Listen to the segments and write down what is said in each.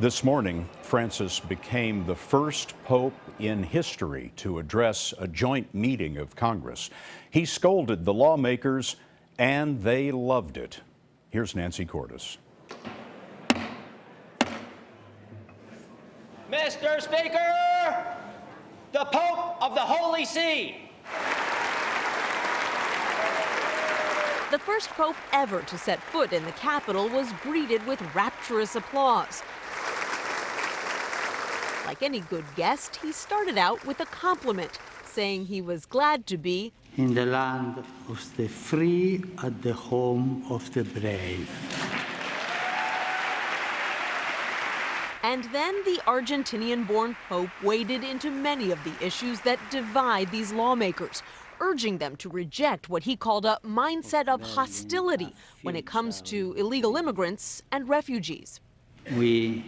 This morning, Francis became the first pope in history to address a joint meeting of Congress. He scolded the lawmakers, and they loved it. Here's Nancy Cordes. Mr. Speaker, the Pope of the Holy See. The first pope ever to set foot in the Capitol was greeted with rapturous applause. Like any good guest, he started out with a compliment, saying he was glad to be in the land of the free, at the home of the brave. And then the Argentinian-born pope waded into many of the issues that divide these lawmakers, urging them to reject what he called a mindset of hostility when it comes to illegal immigrants and refugees. We,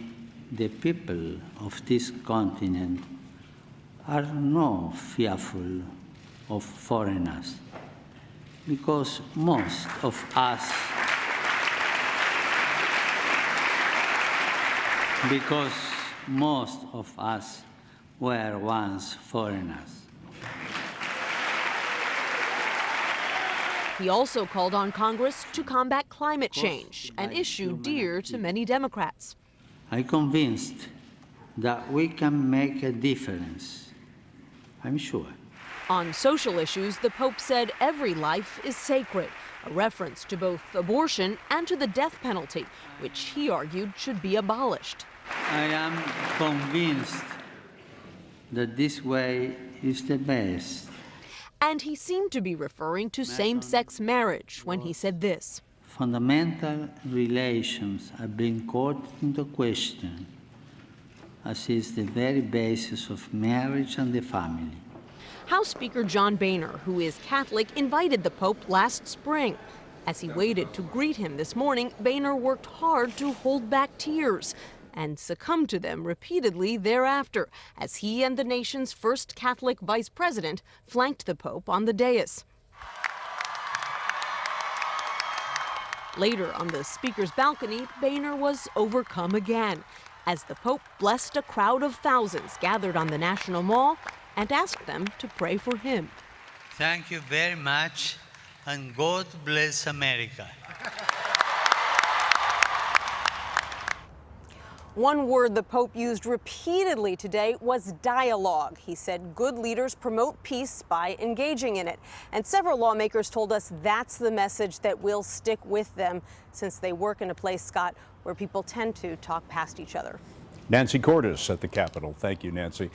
the people of this continent, are not fearful of foreigners, because most of us were once foreigners. He also called on Congress to combat climate change, an issue dear to many Democrats. I'm convinced that we can make a difference, I'm sure. On social issues, the Pope said every life is sacred, a reference to both abortion and to the death penalty, which he argued should be abolished. I am convinced that this way is the best. And he seemed to be referring to same-sex marriage when he said this. Fundamental relations are being called into question, as is the very basis of marriage and the family. House Speaker John Boehner, who is Catholic, invited the Pope last spring. As he waited to greet him this morning, Boehner worked hard to hold back tears and succumbed to them repeatedly thereafter, as he and the nation's first Catholic vice president flanked the Pope on the dais. Later, on the Speaker's balcony, Boehner was overcome again, as the Pope blessed a crowd of thousands gathered on the National Mall and asked them to pray for him. Thank you very much, and God bless America. One word the Pope used repeatedly today was dialogue. He said good leaders promote peace by engaging in it. And several lawmakers told us that's the message that will stick with them, since they work in a place, Scott, where people tend to talk past each other. Nancy Cordes at the Capitol. Thank you, Nancy.